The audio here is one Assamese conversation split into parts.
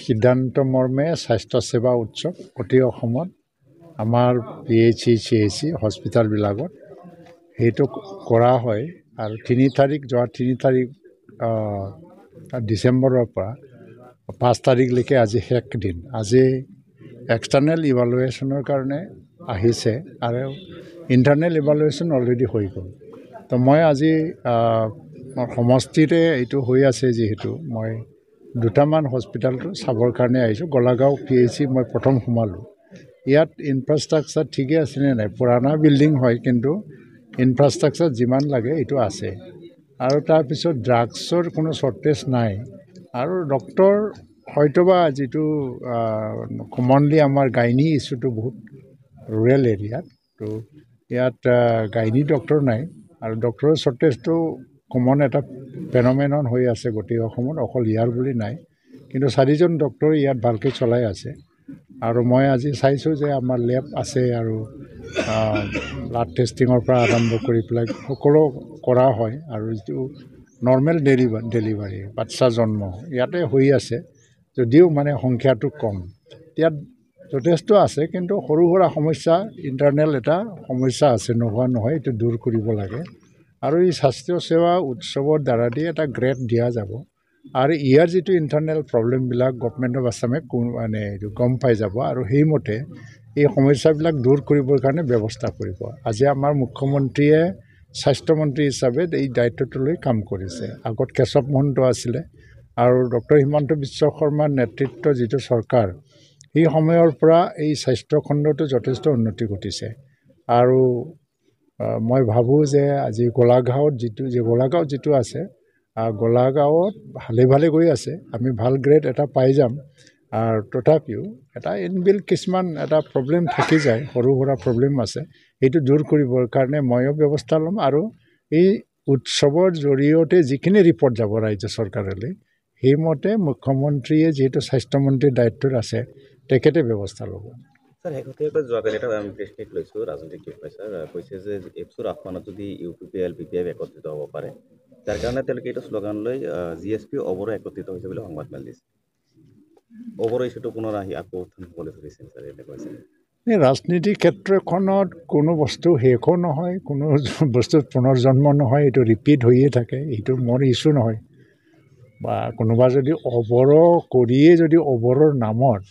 সিদ্ধান্ত মৰ্মে স্বাস্থ্য সেৱা উৎসৱ অতি অসমত আমাৰ PHC CHC হস্পিটালবিলাকত সেইটো কৰা হয় আৰু 3 তাৰিখ যোৱা 3 তাৰিখ ডিচেম্বৰৰ পৰা 5 তাৰিখলৈকে আজি শেষ দিন। আজি এক্সটাৰ্নেল ইভালুৱেশ্যনৰ কাৰণে আহিছে আৰু ইণ্টাৰনেল ইভালুৱেশ্যন অলৰেডি হৈ গ'ল। তো মই আজি সমষ্টিৰে এইটো হৈ আছে যিহেতু মই দুটামান হস্পিটালটো চাবৰ কাৰণে আহিছোঁ। গোলাগাঁও PHC মই প্ৰথম সোমালোঁ। ইয়াত ইনফ্ৰাষ্ট্ৰাকচাৰ ঠিকে আছেনে নাই, পুৰণা বিল্ডিং হয় কিন্তু ইনফ্ৰাষ্ট্ৰাকচাৰ যিমান লাগে এইটো আছে আৰু তাৰপিছত ড্ৰাগছৰ কোনো শ্বৰ্টেজ নাই আৰু ডক্টৰ হয়তোবা যিটো কমনলি আমাৰ গাইনী ইছ্যুটো বহুত ৰুৰেল এৰিয়াত, তো ইয়াত গাইনী ডক্টৰ নাই আৰু ডক্টৰৰ শ্বৰ্টেজটো কমন এটা ফেনমেনন হৈ আছে গোটেই অসমত, অকল ইয়াৰ বুলি নাই কিন্তু 4জন ডক্টৰ ইয়াত ভালকৈ চলাই আছে। আৰু মই আজি চাইছোঁ যে আমাৰ লেব আছে আৰু ব্লাড টেষ্টিঙৰ পৰা আৰম্ভ কৰি পেলাই সকলো কৰা হয় আৰু যিটো নৰ্মেল ডেলিভাৰী বাচ্চা জন্ম ইয়াতে হৈ আছে, যদিও মানে সংখ্যাটো কম। ইয়াত যথেষ্ট আছে কিন্তু সৰু সুৰা সমস্যা, ইণ্টাৰনেল এটা সমস্যা আছে, নোহোৱা নহয়, এইটো দূৰ কৰিব লাগে। আৰু এই স্বাস্থ্য সেৱা উৎসৱৰ দ্বাৰা দি এটা গ্ৰেড দিয়া যাব আৰু ইয়াৰ যিটো ইণ্টাৰনেল প্ৰব্লেমবিলাক গভৰ্ণমেণ্ট অফ আছামে মানে এইটো গম পাই যাব আৰু সেইমতে এই সমস্যাবিলাক দূৰ কৰিবৰ কাৰণে ব্যৱস্থা কৰিব। আজি আমাৰ মুখ্যমন্ত্ৰীয়ে স্বাস্থ্যমন্ত্ৰী হিচাপে এই দায়িত্বটো লৈ কাম কৰিছে। আগত কেশৱ মহন্ত আছিলে আৰু ডক্টৰ হিমন্ত বিশ্ব শৰ্মাৰ নেতৃত্ব যিটো চৰকাৰ, সেই সময়ৰ পৰা এই স্বাস্থ্য খণ্ডটো যথেষ্ট উন্নতি ঘটিছে। আৰু মই ভাবোঁ যে আজি গোলাগাঁৱত যিটো আছে, গোলাগাঁৱত ভালে গৈ আছে, আমি ভাল গ্ৰেড এটা পাই যাম। আৰু তথাপিও এটা ইনবিল্ট কিছুমান এটা প্ৰব্লেম থাকি যায়, সৰু সুৰা প্ৰব্লেম আছে, সেইটো দূৰ কৰিবৰ কাৰণে ময়ো ব্যৱস্থা ল'ম আৰু এই উৎসৱৰ জৰিয়তে যিখিনি ৰিপৰ্ট যাব ৰাজ্য চৰকাৰলৈ সেইমতে মুখ্যমন্ত্ৰীয়ে যিহেতু স্বাস্থ্যমন্ত্ৰীৰ দায়িত্বত আছে তেখেতে ব্যৱস্থা ল'ব। স্যাৰ, শেহতীয়াকৈ যোৱাকালি এটা প্ৰেছ মিট লৈছোঁ, ৰাজনৈতিক বিষয় ছাৰ কৈছে যে এপছৰ আহ্বানত যদি UPPL BPF একত্ৰিত হ'ব পাৰে, যাৰ কাৰণে তেওঁলোকে এইটো শ্লোগান লৈ GSP অবৰো একত্ৰিত হৈছে বুলি সংবাদ মেল দিছে। অবৰো ইছ্যুটো পুনৰ আহি আকৌ উত্থান হ'বলৈ ধৰিছে ছাৰ, এতিয়া কৈছে এই ৰাজনীতিক ক্ষেত্ৰখনত কোনো বস্তু শেষো নহয়, কোনো বস্তুৰ পুনৰ্জন্ম নহয়, এইটো ৰিপিট হৈয়ে থাকে, এইটো মোৰ ইছ্যু নহয়। বা কোনোবা যদি অবৰৰ নামত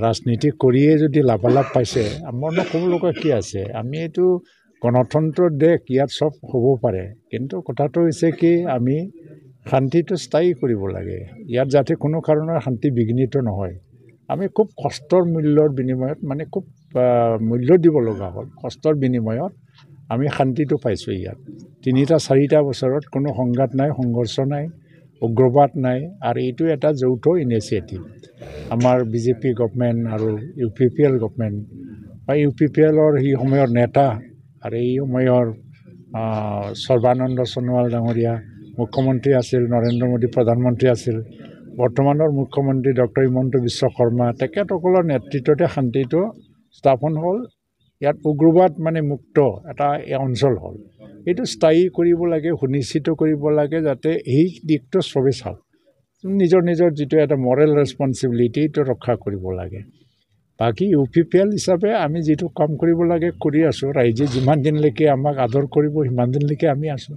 ৰাজনীতি কৰিয়ে যদি লাভালাভ পাইছে, আমাৰনো ক'ব লগা কি আছে? আমি এইটো গণতন্ত্ৰৰ দেশ, ইয়াত চব হ'ব পাৰে, কিন্তু কথাটো হৈছে কি আমি শান্তিটো স্থায়ী কৰিব লাগে। ইয়াত যাতে কোনো কাৰণৰ শান্তি বিঘ্নিত নহয়। আমি খুব কষ্টৰ মূল্যৰ বিনিময়ত, মানে খুব মূল্য দিব লগা হ'ল, কষ্টৰ বিনিময়ত আমি শান্তিটো পাইছোঁ। ইয়াত 3-4 বছৰত কোনো সংঘাত নাই, সংঘৰ্ষ নাই, উগ্ৰবাদ নাই আৰু এইটো এটা যৌথ ইনিচিয়েটিভ আমাৰ BJP গভৰ্ণমেণ্ট আৰু UPPL গভৰ্ণমেণ্ট বা UPPLৰ সেই সময়ৰ নেতা আৰু এই সময়ৰ সৰ্বানন্দ সোণোৱাল ডাঙৰীয়া মুখ্যমন্ত্ৰী আছিল, নৰেন্দ্ৰ মোদী প্ৰধানমন্ত্ৰী আছিল, বৰ্তমানৰ মুখ্যমন্ত্ৰী ডক্টৰ হিমন্ত বিশ্ব শৰ্মা, তেখেতসকলৰ নেতৃত্বতে শান্তিটো স্থাপন হ'ল। ইয়াত উগ্ৰবাদ মানে মুক্ত এটা অঞ্চল হ'ল। এইটো স্থায়ী কৰিব লাগে, সুনিশ্চিত কৰিব লাগে যাতে এই দিশটো চবেই চাওক। নিজৰ যিটো এটা মৰেল ৰেছপনচিবিলিটি এইটো ৰক্ষা কৰিব লাগে। বাকী UPPL হিচাপে আমি যিটো কাম কৰিব লাগে কৰি আছোঁ। ৰাইজে যিমান দিনলৈকে আমাক আদৰ কৰিব সিমান দিনলৈকে আমি আছোঁ।